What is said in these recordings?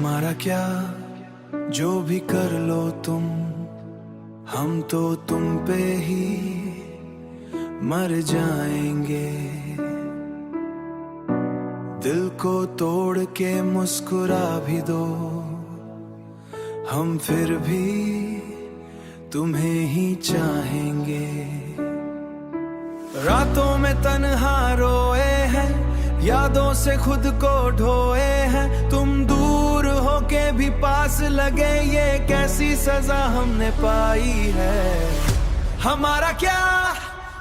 हमारा क्या जो भी कर लो तुम, हम तो तुम पे ही मर जाएंगे। दिल को तोड़ के मुस्कुरा भी दो, हम फिर भी तुम्हें ही चाहेंगे। रातों में तन्हा रोए हैं, यादों से खुद को ढोए हैं। तुम दूर होके भी पास लगे, ये कैसी सजा हमने पाई है। हमारा क्या,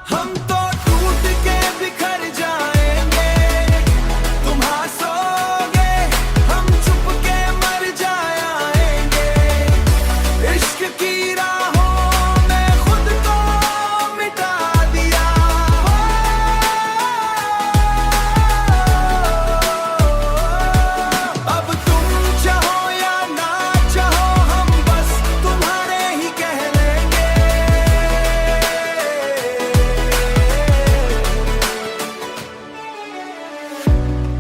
हम तो टूट के बिखर जाएंगे। तुम हंसोगे, हम चुप के मर जाएंगे। इश्क की राहों में खुद को मिटा दिया। अब तुम चाहो या ना चाहो, हम बस तुम्हारे ही कह लेंगे।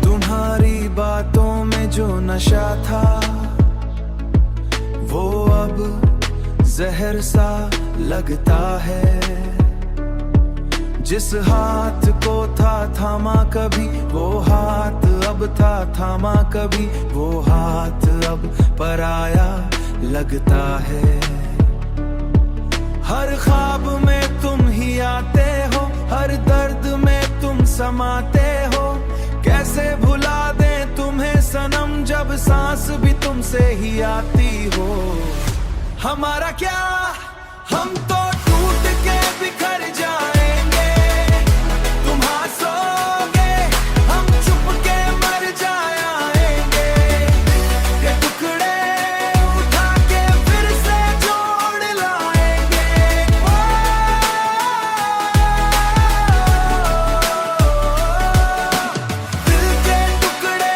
तुम्हारी बातों में जो नशा था, वो अब जहर सा लगता है। जिस हाथ को था थामा कभी, वो हाथ अब था थामा कभी। वो हाथ अब पराया लगता है। हर ख्वाब में तुम ही आते हो, हर दर्द में तुम समाते हो। कैसे भुला दें तुम्हें सनम, जब सांस भी तुमसे ही आती हो। हमारा क्या, हम तो टूट के बिखर जाएंगे। तुम हंसोगे, हम चुप के मर जाएंगे। ये टुकड़े उठा के फिर से जोड़ लाएंगे। दिल के टुकड़े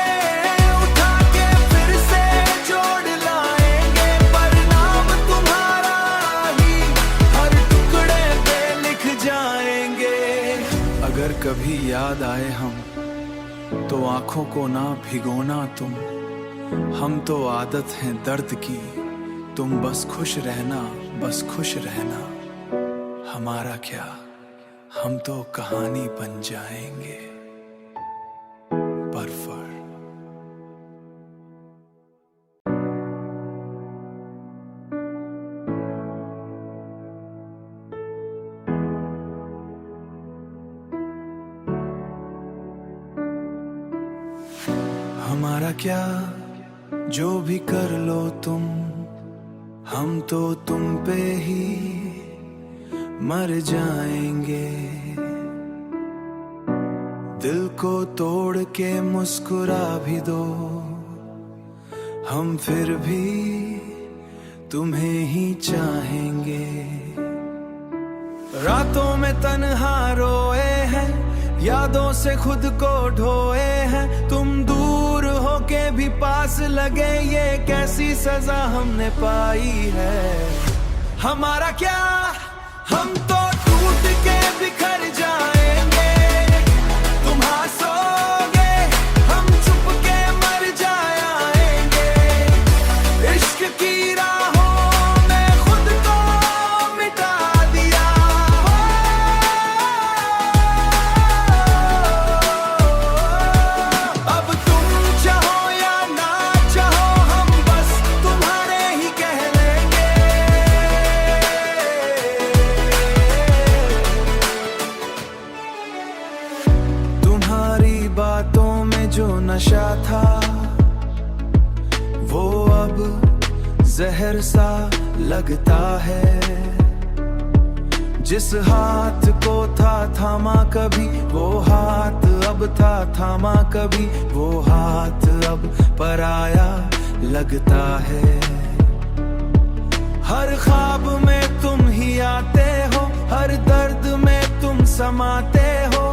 उठा के फिर से जोड़ लाएंगे। पर नाम तुम्हारा ही हर टुकड़े पे लिख जाएंगे। अगर कभी याद आए हम, तो आंखों को ना भिगोना तुम। हम तो आदत है दर्द की, तुम बस खुश रहना, बस खुश रहना। हमारा क्या, हम तो कहानी बन जाएंगे। परफर हमारा क्या जो भी कर लो तुम, हम तो तुम पे ही मर जाएंगे। दिल को तोड़ के मुस्कुरा भी दो, हम फिर भी तुम्हें ही चाहेंगे। रातों में तन्हा रोए हैं, यादों से खुद को ढोए हैं। तुम दूर होके भी पास लगे, ये कैसी सजा हमने पाई है। हमारा क्या, हम तो टूट के बिखर जाएंगे। तुम हंसोगे, हम चुप के मर जाएंगे। इश्क की राहों में खुद को मिटा दिया। अब तुम चाहो या ना चाहो, हम बस तुम्हारे ही कह लेंगे। तुम्हारी बातों में जो नशा था, वो अब जहर सा लगता है। जिस हाथ को था थामा कभी, वो हाथ अब था थामा कभी। वो हाथ अब पराया लगता है। हर ख्वाब में तुम ही आते हो, हर दर्द में तुम समाते हो।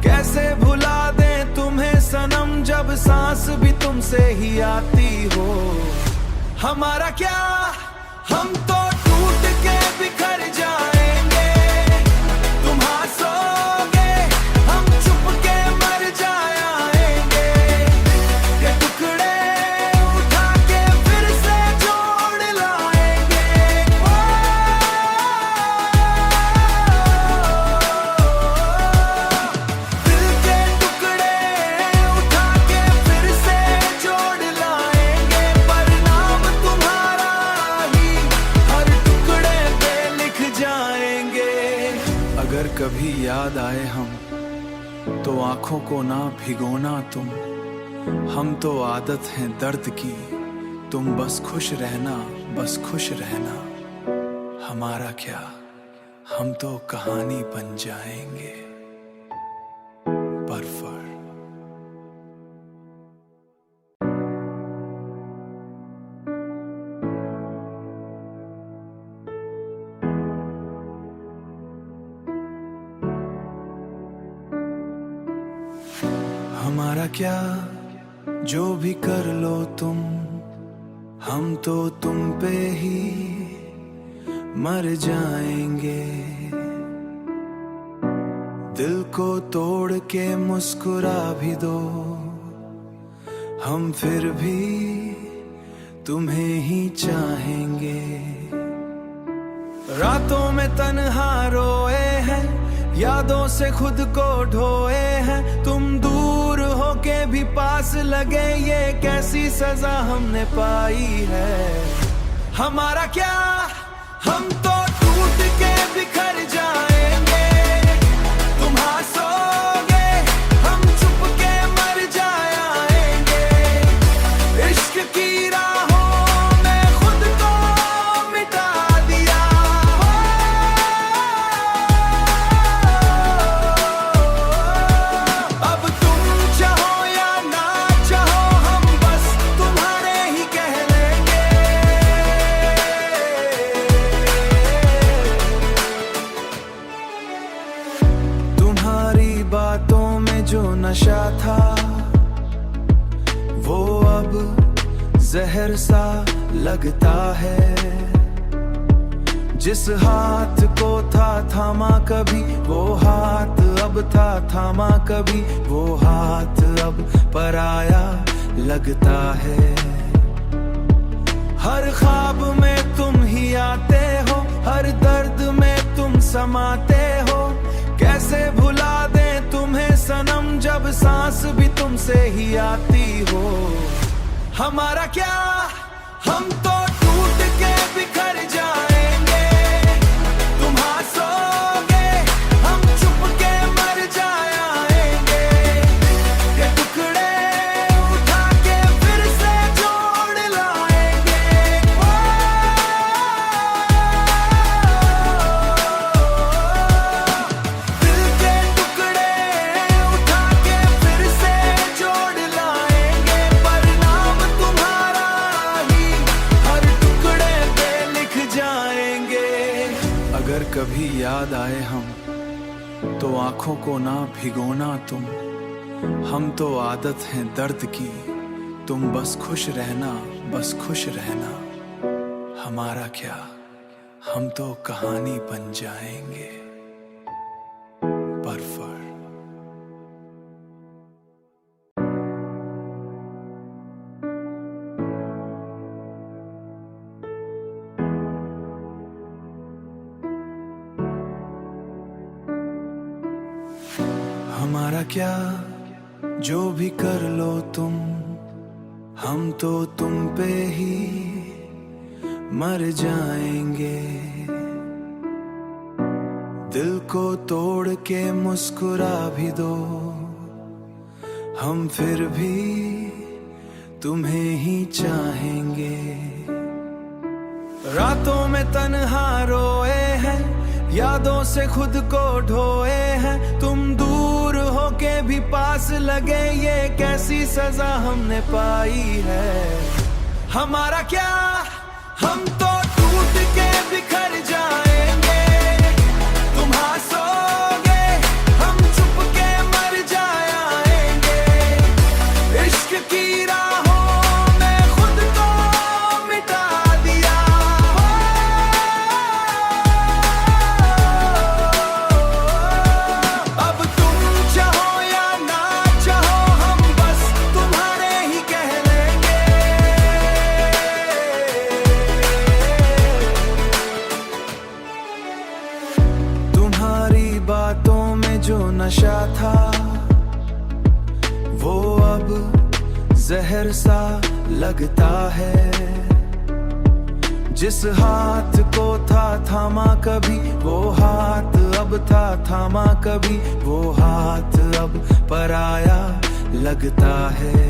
कैसे भुला दें तुम्हें सनम, जब सांस भी तुमसे ही आती हो। हमारा क्या, हम तो टूट के बिखर जाएंगे। तुम हंसोगे, हम चुप के मर जाएंगे। ये टुकड़े उठा के कभी याद आए हम तो आंखों को ना भिगोना तुम। हम तो आदत है दर्द की, तुम बस खुश रहना, बस खुश रहना। हमारा क्या, हम तो कहानी बन जाएंगे। परफर हमारा क्या, जो भी कर लो तुम, हम तो तुम पे ही मर जाएंगे। दिल को तोड़ के मुस्कुरा भी दो, हम फिर भी तुम्हें ही चाहेंगे। रातों में तन्हा रोए हैं, यादों से खुद को ढोए हैं। तुम दूर होके भी पास लगे, ये कैसी सजा हमने पाई है। हमारा क्या, हम तो टूट के बिखर जाएंगे। तुम हंसोगे, हम चुप के मर जाएंगे। इश्क की राहों में खुद को मिटा दिया। अब तुम चाहो या ना चाहो, हम बस तुम्हारे ही कह लेंगे। तुम्हारी बातों में जो नशा था, वो अब जहर सा लगता है। जिस हाथ को था थामा कभी, वो हाथ अब था थामा कभी। वो हाथ अब पराया लगता है। हर ख्वाब में तुम ही आते हो, हर दर्द में तुम समाते हो। कैसे भुला दें तुम्हें सनम, जब सांस भी तुमसे ही आती हो। हमारा क्या, हम तो टूट के बिखर जाएंगे। तुम हंसोगे, हम चुप के मर जाएंगे। ये टुकड़े उठा के फिर से जोड़ लाएंगे। दिल के टुकड़े उठा के फिर से जोड़ लाएंगे। परिणाम तुम्हारा ही हर टुकड़े पे लिख जाएंगे। अगर कभी याद आए हम तो आंखों को ना भिगोना तुम। हम तो आदत है दर्द की, तुम बस खुश रहना, बस खुश रहना। हमारा क्या, हम तो कहानी बन जाएंगे। परफर हमारा क्या, जो भी कर लो तुम, हम तो तुम पे ही मर जाएंगे। दिल को तोड़ के मुस्कुरा भी दो, हम फिर भी तुम्हें ही चाहेंगे। रातों में तन्हा रोए हैं, यादों से खुद को ढोए हैं। तुम दूर होके भी पास लगे, ये कैसी सजा हमने पाई है। हमारा क्या, हम तो टूट के बिखर जाएंगे। तुम हंसोगे, हम चुप के मर जाएंगे। इश्क की राहों में खुद को मिटा दिया। अब तुम चाहो या ना चाहो, हम बस तुम्हारे ही कह लेंगे। तुम्हारी बातों में जो नशा था, वो अब जहर सा लगता है। जिस हाथ को था थामा कभी, वो हाथ अब था थामा कभी, वो हाथ अब पराया लगता है।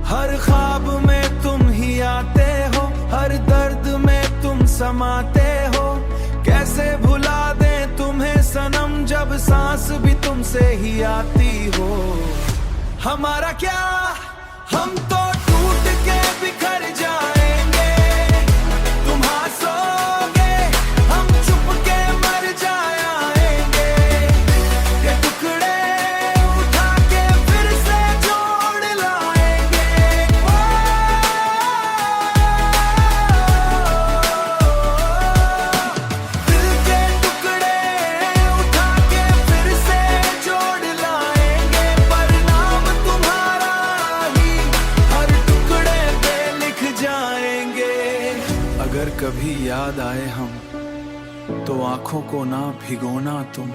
हर ख्वाब में तुम ही आते हो, हर दर्द में तुम समाते हो। कैसे भुला दें तुम्हें सनम, जब सांस भी तुमसे ही आती हो। हमारा क्या, हम तो टूट के बिखर जाएंगे। तुम हंसोगे, हम चुप के मर जाएंगे। ये टुकड़े उठा के फिर से जोड़ लाएंगे। दिल के टुकड़े उठा के फिर से जोड़ लाएंगे। पर नाम तुम्हारा ही हर टुकड़े पे लिख जाएंगे। अगर कभी याद आए हम, तो आंखों को ना भिगोना तुम।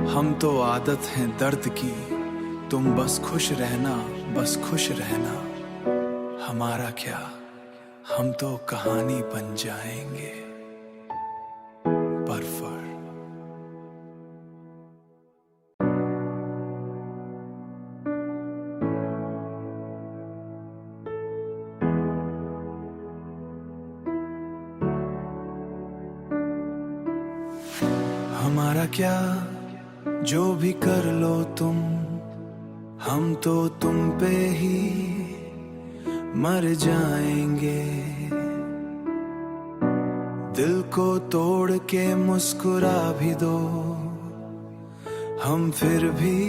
हम तो आदत है दर्द की, तुम बस खुश रहना, बस खुश रहना। हमारा क्या, हम तो कहानी बन जाएंगे। परफर। हमारा क्या, जो भी कर लो तुम, हम तो तुम पे ही मर जाएंगे। दिल को तोड़ के मुस्कुरा भी दो, हम फिर भी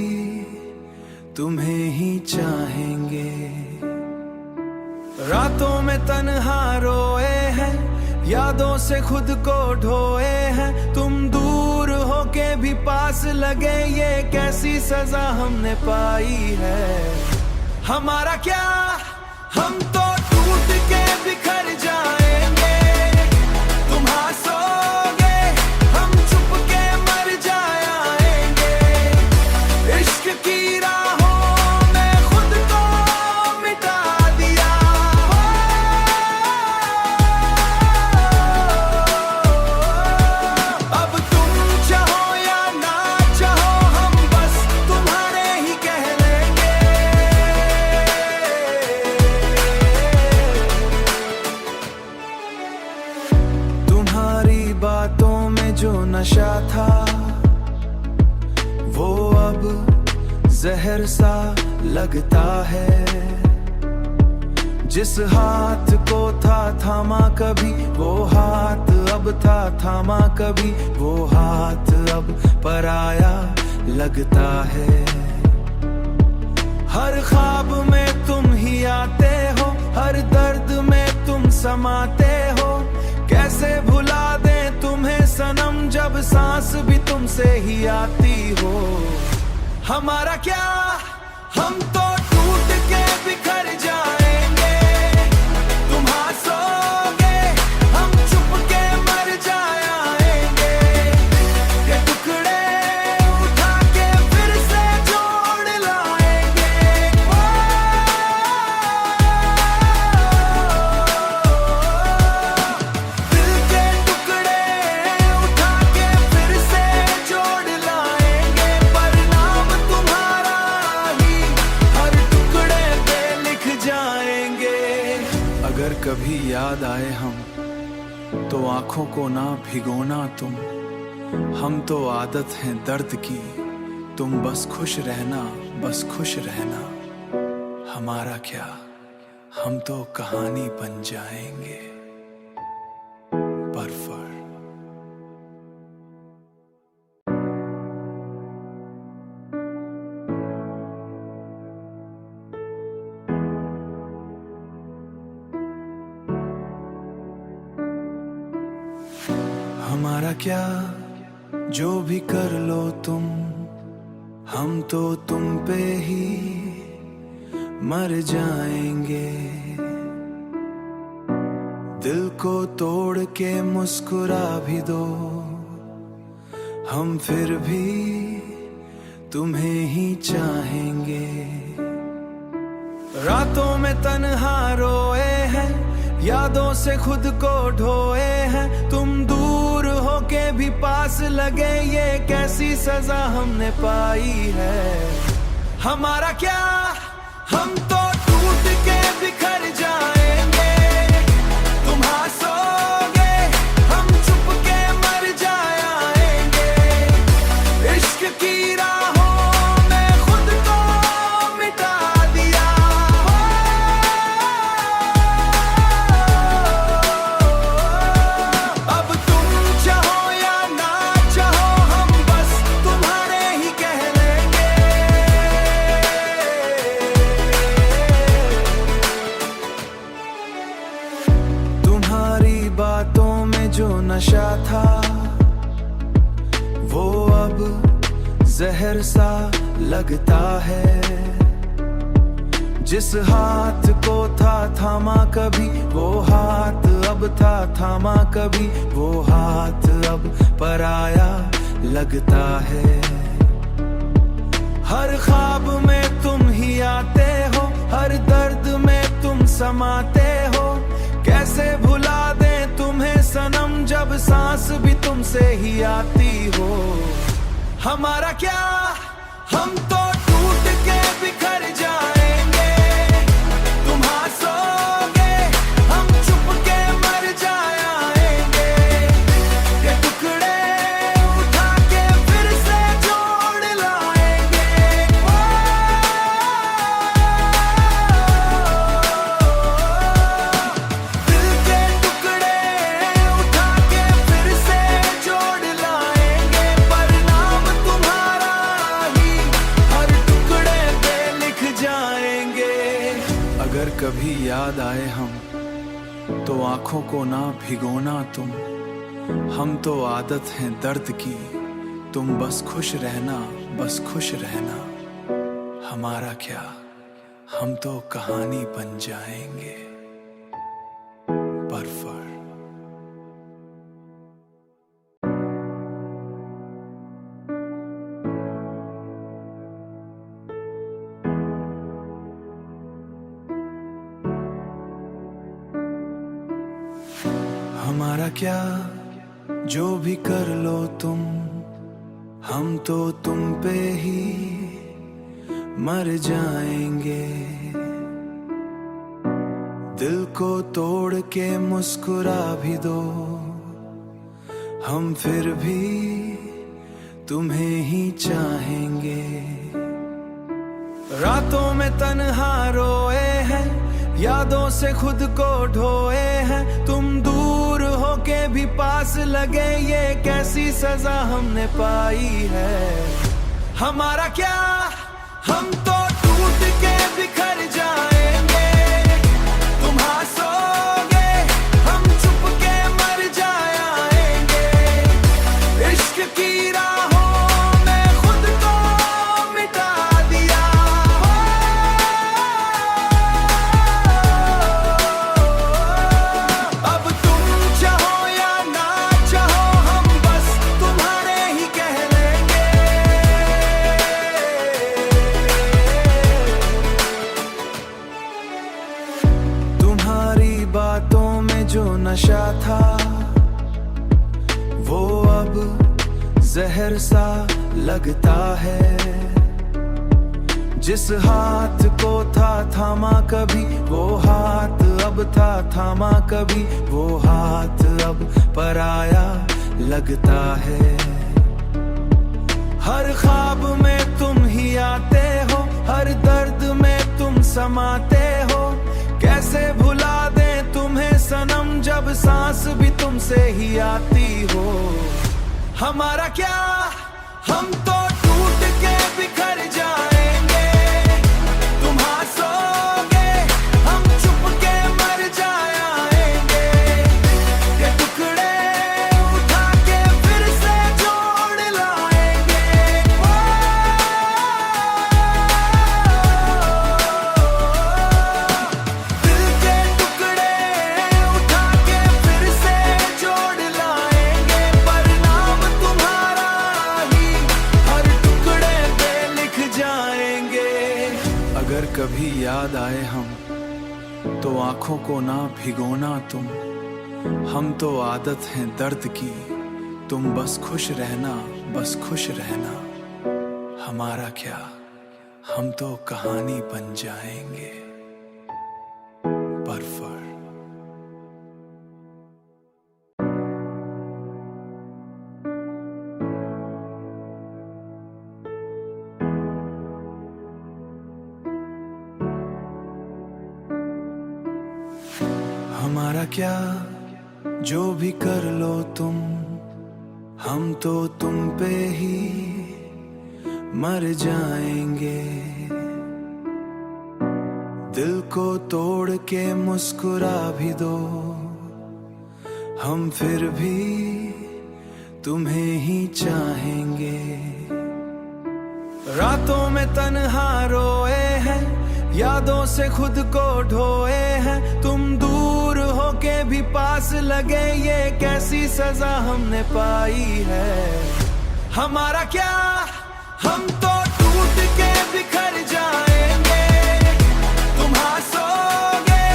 तुम्हें ही चाहेंगे। रातों में तन्हा रोए हैं, यादों से खुद को ढोए हैं। तुम दूर होके भी पास लगे, ये कैसी सजा हमने पाई है। हमारा क्या, हम तो टूट के बिखर जाएंगे। तुम हंसोगे, हम चुप के मर जाएंगे। इश्क की राहों में खुद को मिटा दिया। अब तुम चाहो या ना चाहो, हम बस तुम्हारे ही कह लेंगे। तुम्हारी बातों में जो नशा था, वो अब जहर सा लगता है। जिस हाथ को था थामा कभी, वो हाथ अब था थामा कभी, वो हाथ अब पराया लगता है। हर ख्वाब में तुम ही आते हो, हर दर्द में तुम समाते हो। कैसे भुला दें तुम्हें सनम, जब सांस भी तुमसे ही आती हो। हमारा क्या, हम तो टूट के बिखर जाएंगे। तुम हंसोगे, हम चुप के मर जाएंगे। ये टुकड़े उठा के फिर से जोड़ लाएंगे। दिल के टुकड़े उठा के फिर से जोड़ लाएंगे। पर नाम तुम्हारा ही हर टुकड़े पे लिख जाएंगे। अगर कभी याद आए हम, तो आंखों को ना भिगोना तुम। हम तो आदत है दर्द की, तुम बस खुश रहना, बस खुश रहना। हमारा क्या, हम तो कहानी बन जाएंगे। परफर। हमारा क्या, जो भी कर लो तुम, हम तो तुम पे ही मर जाएंगे। दिल को तोड़ के मुस्कुरा भी दो, हम फिर भी तुम्हें ही चाहेंगे। रातों में तन्हा रोए हैं, यादों से खुद को ढोए हैं, तुम दूर होके भी पास लगे, ये कैसी सजा हमने पाई है। हमारा क्या, हम तो टूट के बिखर जाएंगे, तुम हंसोगे हम चुप के मर जाएंगे। इश्क की राहों में खुद को मिटा दिया, अब तुम चाहो या ना चाहो हम बस तुम्हारे ही कह लेंगे। तुम्हारी बातों में जो नशा था वो अब जहर सा लगता है। जिस हाथ को था थामा कभी वो हाथ अब था थामा कभी, वो हाथ अब पराया लगता है। हर ख्वाब में तुम ही आते हो, हर दर्द में तुम समाते हो। कैसे भुला दें तुम्हें सनम जब सांस भी तुमसे ही आती हो। हमारा क्या, हम तो टूट के बिखर जाएंगे, तुम हंसोगे हम चुप के मर जाएंगे। ये टुकड़े उठा के फिर से जोड़ लाएंगे। दिल के टुकड़े उठा के फिर से जोड़ लाएंगे, पर नाम तुम्हारा ही हर टुकड़े पे लिख जाएंगे। अगर कभी याद आए हम तो आंखों को ना भिगोना तुम, हम तो आदत है दर्द की, तुम बस खुश रहना, बस खुश रहना। हमारा क्या, हम तो कहानी बन जाएंगे। परफर हमारा क्या, जो भी कर लो तुम, हम तो तुम पे ही मर जाएंगे। दिल को तोड़ के मुस्कुरा भी दो, हम फिर भी तुम्हें ही चाहेंगे। रातों में तन्हा रोए हैं, यादों से खुद को ढोए हैं, तुम दूर होके भी पास लगे, ये कैसी सजा हमने पाई है। हमारा क्या, हम तो टूट के बिखर जाएंगे, तुम हंसोगे हम चुप के मर जाएंगे। इश्क की राहों में खुद को मिटा दिया, अब तुम चाहो या ना चाहो हम बस तुम्हारे ही कह लेंगे। तुम्हारी बातों में जो नशा था वो अब जहर सा लगता है। जिस हाथ को था थामा कभी वो हाथ अब था थामा कभी, वो हाथ अब पराया लगता है। हर ख्वाब में तुम ही आते हो, हर दर्द में तुम समाते हो। कैसे भुला दें तुम्हें सनम जब सांस भी तुमसे ही आती हो। हमारा क्या, हम तो टूट के बिखर जाएंगे, तुम हंसोगे हम चुप के मर जाएंगे। ये टुकड़े उठा के फिर से जोड़ लाएंगे। दिल के टुकड़े उठा के फिर से जोड़ लाएंगे, पर नाम तुम्हारा ही हर टुकड़े पे लिख जाएंगे। अगर कभी याद आए हम तो आंखों को ना भिगोना तुम, हम तो आदत हैं दर्द की। तुम बस खुश रहना, बस खुश रहना, हमारा क्या, हम तो कहानी बन जाएंगे। बर्फर। हमारा क्या, जो भी कर लो तुम, हम तो तुम पे ही मर जाएंगे। दिल को तोड़ के मुस्कुरा भी दो, हम फिर भी तुम्हें ही चाहेंगे। रातों में तन्हा रोए हैं, यादों से खुद को ढोए हैं। तुम दूर होके भी पास लगे, ये कैसी सजा हमने पाई है। हमारा क्या, हम तो टूट के बिखर जाएंगे। तुम हंसोगे,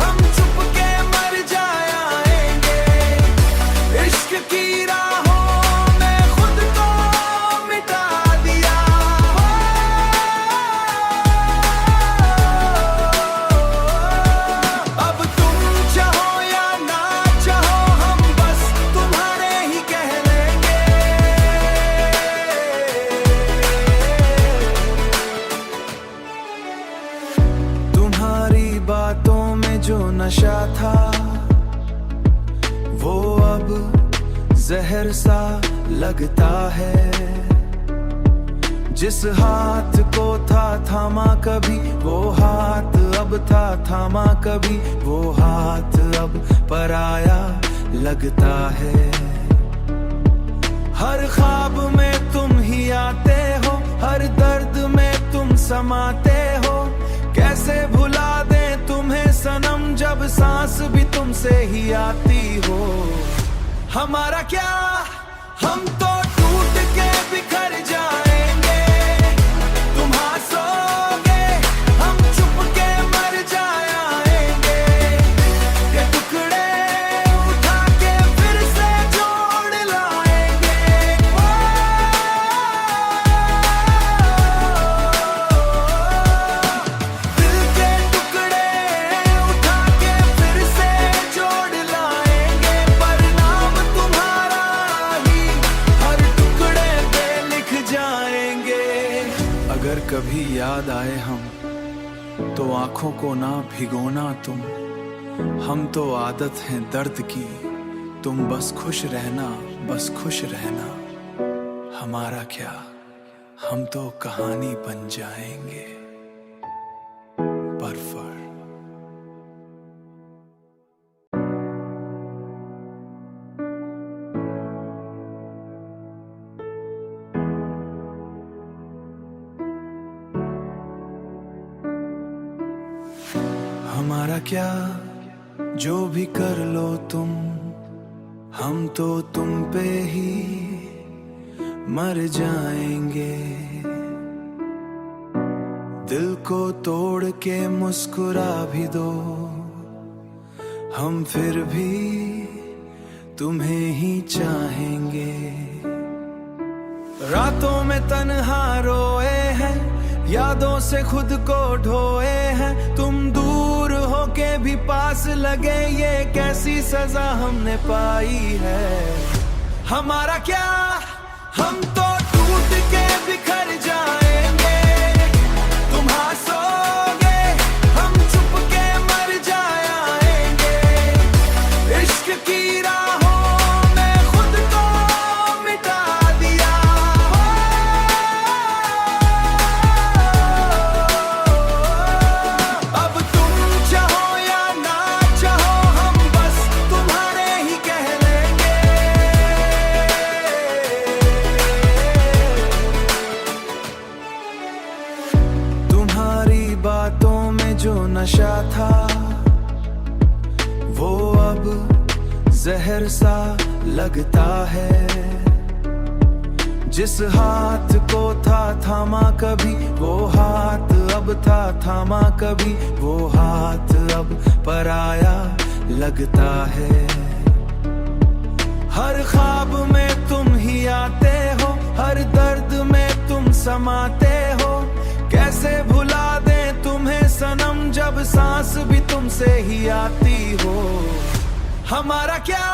हम चुप के मर जाएंगे। इश्क की राहों में खुद को मिटा दिया। अब तुम चाहो या ना चाहो, हम बस तुम्हारे ही कह लेंगे। तुम्हारी बातों में जो नशा था, वो अब जहर सा लगता है। जिस हाथ को था थामा कभी, वो हाथ अब था थामा कभी। वो हाथ अब पराया लगता है। हर ख्वाब में तुम ही आते हो, हर दर्द में तुम समाते हो। कैसे भुला दें तुम्हें सनम, जब सांस भी तुमसे ही आती हो। हमारा क्या, हम तो टूट के बिखर जाएंगे। तुम हंसोगे, हम चुप के मर जाएंगे। ये टुकड़े उठा के फिर से जोड़ लाएंगे। दिल के टुकड़े उठा के फिर से जोड़ लाएंगे। परिणाम तुम्हारा ही हर टुकड़े पे लिख जाएंगे। अगर कभी याद आए हम, तो आंखों को ना भिगोना तुम, हम तो आदत हैं दर्द की। तुम बस खुश रहना, बस खुश रहना, हमारा क्या, हम तो कहानी बन जाएंगे। बर्फर। हमारा क्या, जो भी कर लो तुम, हम तो तुम पे ही मर जाएंगे। दिल को तोड़ के मुस्कुरा भी दो, हम फिर भी तुम्हें ही चाहेंगे। रातों में तन्हा रोए हैं, यादों से खुद को ढोए हैं। तुम दूर होके भी पास लगे, ये कैसी सजा हमने पाई है। हमारा क्या, हम तो टूट के बिखर जाएंगे। तुम हंसोगे, हम चुप के मर जाएंगे। इश्क की राहों में खुद को मिटा दिया। अब तुम चाहो या ना चाहो, हम बस तुम्हारे ही कह लेंगे। तुम्हारी बातों में जो नशा था, वो अब जहर सा लगता है। जिस हाथ को था थामा कभी, वो हाथ अब था थामा कभी, वो हाथ अब पराया लगता है। हर ख्वाब में तुम ही आते हो, हर दर्द में तुम समाते हो। कैसे भुला दें तुम्हें सनम, जब सांस भी तुमसे ही आती हो। हमारा क्या,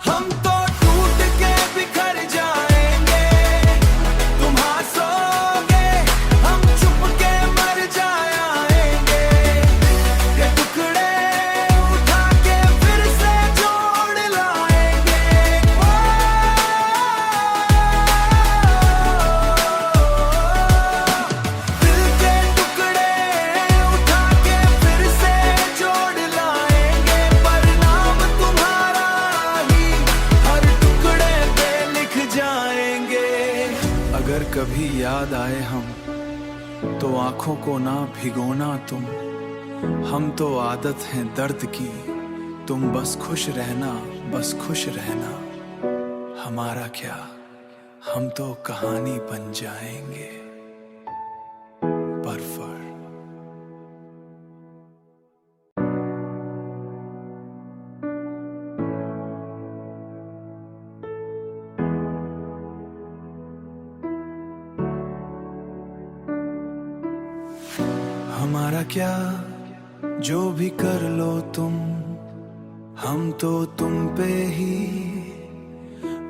हम तो टूट के बिखर जाएंगे। तुम हंसोगे, हम चुप के मर जाएंगे। ये टुकड़े उठा के फिर से जोड़ लाएंगे। दिल के टुकड़े उठा के फिर से जोड़ लाएंगे। पर नाम तुम्हारा ही हर टुकड़े पे लिख जाएंगे। अगर कभी याद आए हम, तो आंखों को ना भिगोना तुम। हम तो आदत है दर्द की, तुम बस खुश रहना, बस खुश रहना। हमारा क्या, हम तो कहानी बन जाएंगे। परफर। हमारा क्या, जो भी कर लो तुम, हम तो तुम पे ही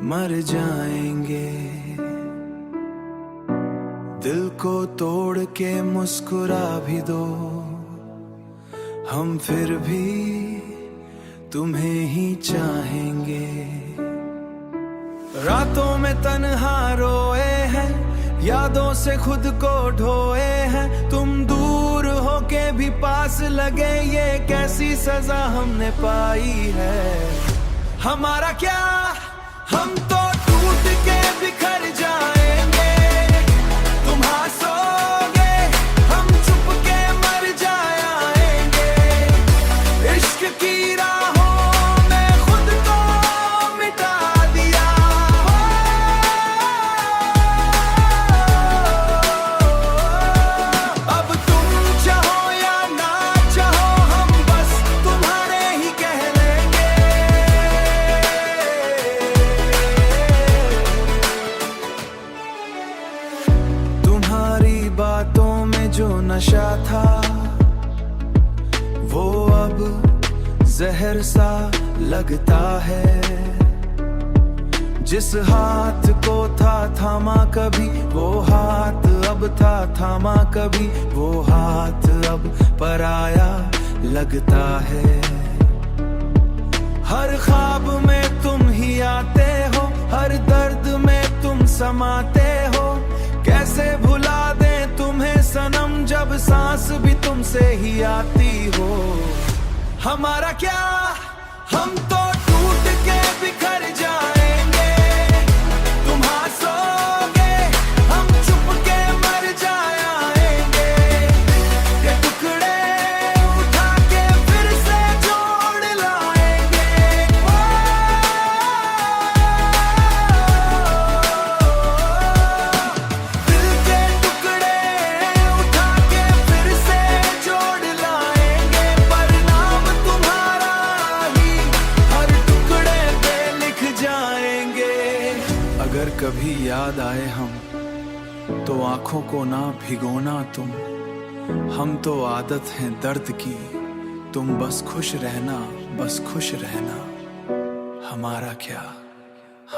मर जाएंगे। दिल को तोड़ के मुस्कुरा भी दो, हम फिर भी तुम्हें ही चाहेंगे। रातों में तन्हा रोए हैं, यादों से खुद को ढोए हैं। तुम दूर होके भी पास लगे, ये कैसी सजा हमने पाई है। हमारा क्या, हम तो टूट के बिखर जाएंगे। तुम हंसोगे, हम चुप के मर जाएंगे। इश्क की राहों में खुद को मिटा दिया। अब तुम चाहो या ना चाहो, हम बस तुम्हारे ही कह लेंगे। तुम्हारी बातों में जो नशा था, वो अब जहर सा लगता है। जिस हाथ को था थामा कभी, वो हाथ अब था थामा कभी, वो हाथ अब पराया लगता है। हर ख्वाब में तुम ही आते हो, हर दर्द में तुम समाते हो। कैसे भुला दें तुम्हें सनम, जब सांस भी तुमसे ही आती हो। हमारा क्या, हम तो टूट के बिखर जाएंगे। तुम हंसोगे, हम चुप के मर जाएंगे। ये टुकड़े उठा के फिर से जोड़ लाएंगे। दिल के टुकड़े उठा के फिर से जोड़ लाएंगे। पर नाम तुम्हारा ही हर टुकड़े पे लिख जाएंगे। अगर कभी याद आए हम, तो आंखों को ना भिगोना तुम। हम तो आदत है दर्द की, तुम बस खुश रहना, बस खुश रहना। हमारा क्या,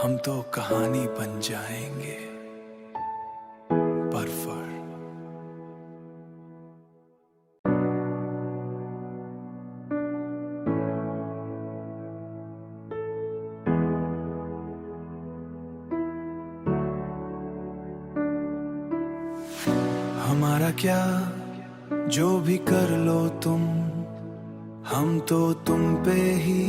हम तो कहानी बन जाएंगे। परफर। हमारा क्या, जो भी कर लो तुम, हम तो तुम पे ही